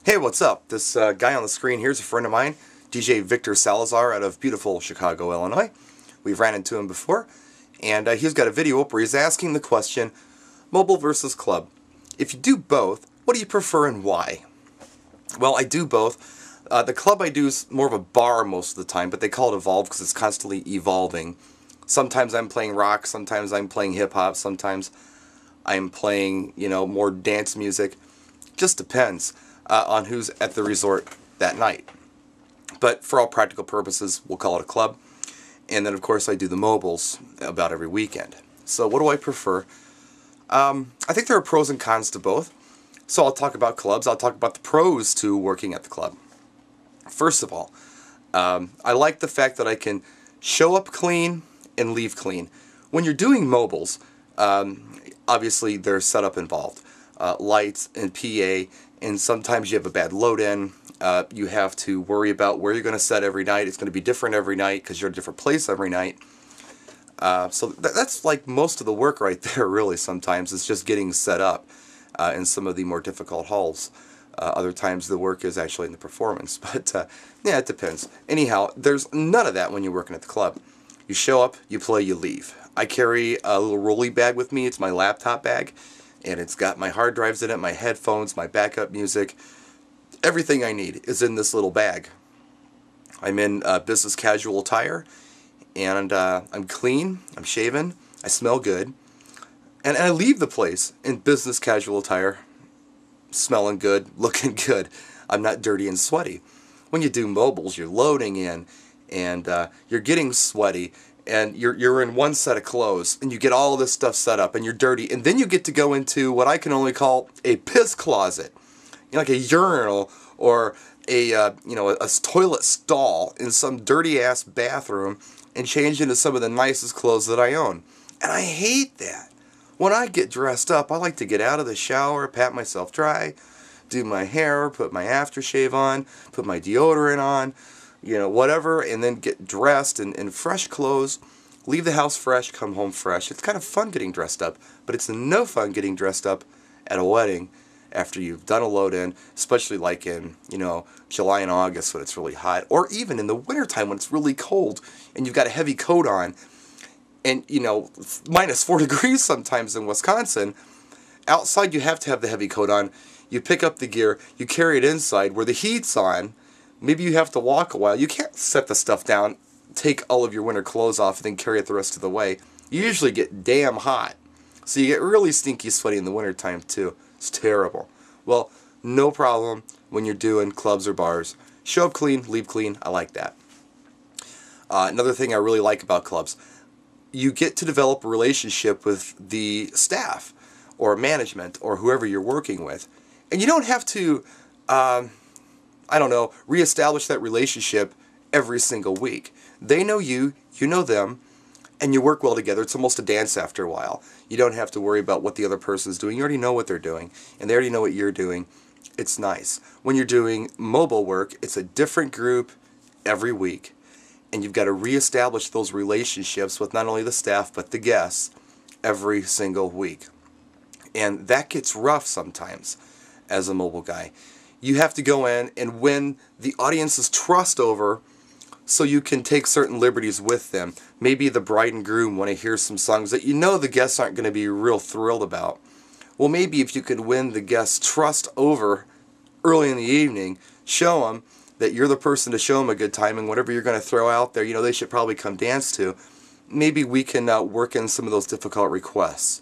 Hey, what's up? This guy on the screen here is a friend of mine, DJ Victor Salazar out of beautiful Chicago, Illinois. We've ran into him before, and he's got a video up where he's asking the question, mobile versus club. If you do both, what do you prefer and why? Well, I do both. The club I do is more of a bar most of the time, but they call it Evolve because it's constantly evolving. Sometimes I'm playing rock, sometimes I'm playing hip-hop, sometimes I'm playing, more dance music. Just depends on who's at the resort that night. But for all practical purposes, we'll call it a club. And then, of course, I do the mobiles about every weekend. So what do I prefer? I think there are pros and cons to both. So I'll talk about clubs. I'll talk about the pros to working at the club. First of all, I like the fact that I can show up clean and leave clean. When you're doing mobiles, obviously there's setup involved. Lights and PA, and sometimes you have a bad load-in. You have to worry about where you're going to set every night. It's going to be different every night because you're at a different place every night. So that's like most of the work right there, really, sometimes. It's just getting set up in some of the more difficult halls. Other times the work is actually in the performance. But, yeah, it depends. Anyhow, there's none of that when you're working at the club. You show up, you play, you leave. I carry a little rolly bag with me. It's my laptop bag. And it's got my hard drives in it, my headphones, my backup music. Everything I need is in this little bag. I'm in business casual attire, and I'm clean, I'm shaven, I smell good, and I leave the place in business casual attire, smelling good, looking good. I'm not dirty and sweaty. When you do mobiles, you're loading in, and you're getting sweaty, and you're in one set of clothes, and you get all this stuff set up, and you're dirty, and then you get to go into what I can only call a piss closet, like a urinal or a toilet stall in some dirty ass bathroom, and change into some of the nicest clothes that I own. And I hate that. When I get dressed up, I like to get out of the shower, pat myself dry, do my hair, put my aftershave on, put my deodorant on, whatever, and then get dressed in fresh clothes, leave the house fresh, come home fresh. It's kind of fun getting dressed up, but it's no fun getting dressed up at a wedding after you've done a load-in, especially like in, July and August when it's really hot, or even in the wintertime when it's really cold and you've got a heavy coat on, and, minus 4 degrees sometimes in Wisconsin. Outside you have to have the heavy coat on. You pick up the gear, you carry it inside where the heat's on. Maybe you have to walk a while. You can't set the stuff down, take all of your winter clothes off, and then carry it the rest of the way. You usually get damn hot. So you get really stinky sweaty in the wintertime too. It's terrible. Well, no problem when you're doing clubs or bars. Show up clean, leave clean. I like that. Another thing I really like about clubs, you get to develop a relationship with the staff or management or whoever you're working with. And you don't have to, reestablish that relationship every single week. They know you, you know them, and you work well together. It's almost a dance after a while. You don't have to worry about what the other person's doing. You already know what they're doing, and they already know what you're doing. It's nice. When you're doing mobile work, it's a different group every week, and you've got to reestablish those relationships with not only the staff, but the guests every single week. And that gets rough sometimes as a mobile guy. You have to go in and win the audience's trust over so you can take certain liberties with them. Maybe the bride and groom want to hear some songs that the guests aren't going to be real thrilled about. Well, maybe if you could win the guests' trust over early in the evening, show them that you're the person to show them a good time, and whatever you're going to throw out there, they should probably come dance to. Maybe we can work in some of those difficult requests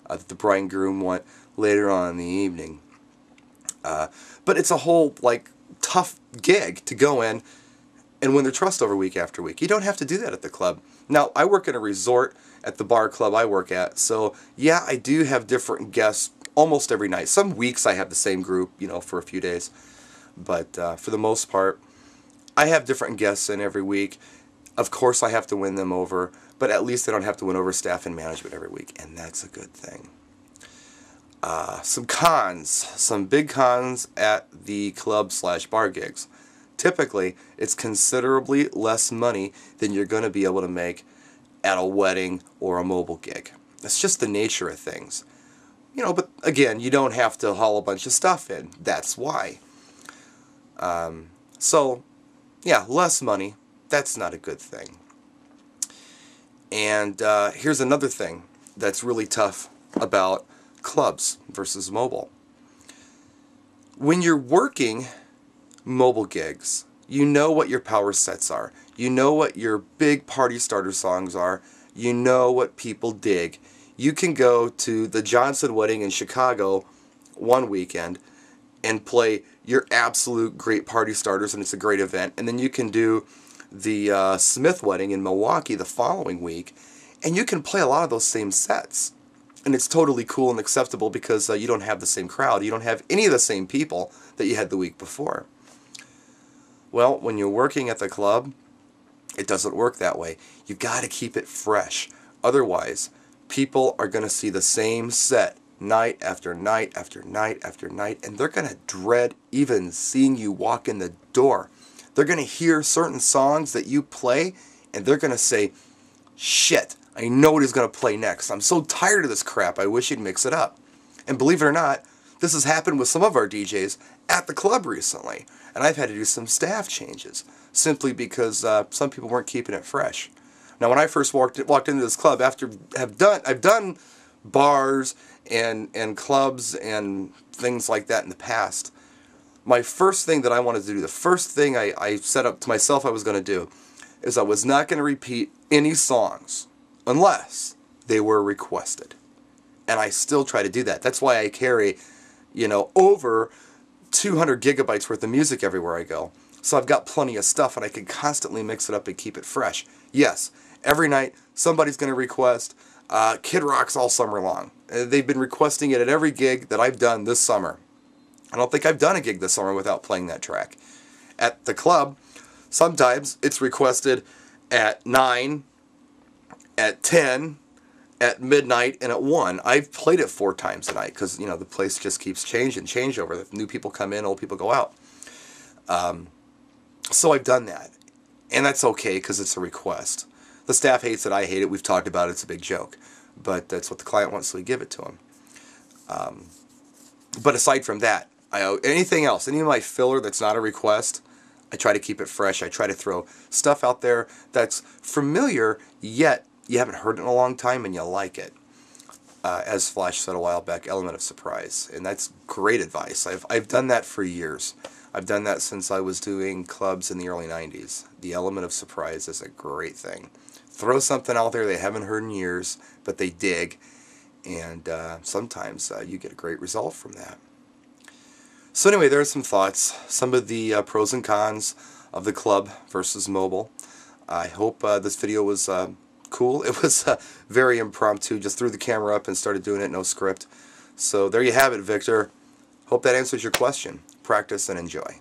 that the bride and groom want later on in the evening. But it's a whole, tough gig to go in and win their trust over week after week. You don't have to do that at the club. Now, I work in a resort at the bar club I work at, so yeah, I do have different guests almost every night. Some weeks I have the same group, for a few days. But for the most part, I have different guests in every week. Of course, I have to win them over, but at least I don't have to win over staff and management every week, and that's a good thing. Some cons, some big cons at the club/bar gigs. Typically, it's considerably less money than you're going to be able to make at a wedding or a mobile gig. That's just the nature of things. But again, you don't have to haul a bunch of stuff in. That's why. So, yeah, less money, that's not a good thing. And here's another thing that's really tough about clubs versus mobile. When you're working mobile gigs, you know what your power sets are. You know what your big party starter songs are. You know what people dig. You can go to the Johnson wedding in Chicago one weekend and play your absolute great party starters, and it's a great event. And then you can do the Smith wedding in Milwaukee the following week, and you can play a lot of those same sets. And it's totally cool and acceptable because you don't have the same crowd. You don't have any of the same people that you had the week before. Well, when you're working at the club, it doesn't work that way. You've got to keep it fresh. Otherwise, people are going to see the same set night after night after night after night, and they're going to dread even seeing you walk in the door. They're going to hear certain songs that you play, and they're going to say, shit, I know what he's going to play next. I'm so tired of this crap, I wish he'd mix it up. And believe it or not, this has happened with some of our DJs at the club recently, and I've had to do some staff changes, simply because some people weren't keeping it fresh. Now, when I first walked into this club, I've done bars and clubs and things like that in the past. My first thing that I wanted to do, the first thing I set up to myself I was going to do, is I was not going to repeat any songs unless they were requested. And I still try to do that. That's why I carry, over 200 gigabytes worth of music everywhere I go. So I've got plenty of stuff, and I can constantly mix it up and keep it fresh. Yes, every night somebody's going to request Kid Rock's all summer long. They've been requesting it at every gig that I've done this summer. I don't think I've done a gig this summer without playing that track. At the club, sometimes it's requested at 9, at 10, at midnight, and at 1. I've played it 4 times a night because, the place just keeps change over. New people come in, old people go out. So I've done that. And that's okay because it's a request. The staff hates it, I hate it, we've talked about it, it's a big joke. But that's what the client wants, so we give it to them. But aside from that, anything else, any of my filler that's not a request, I try to keep it fresh. I try to throw stuff out there that's familiar, yet you haven't heard it in a long time and you like it. As Flash said a while back, element of surprise. And that's great advice. I've done that for years. I've done that since I was doing clubs in the early 90s. The element of surprise is a great thing. Throw something out there they haven't heard in years, but they dig. And sometimes you get a great result from that. So anyway, there are some thoughts, some of the pros and cons of the club versus mobile. I hope this video was cool. It was very impromptu, just threw the camera up and started doing it, no script. So there you have it, Victor. Hope that answers your question. Practice and enjoy.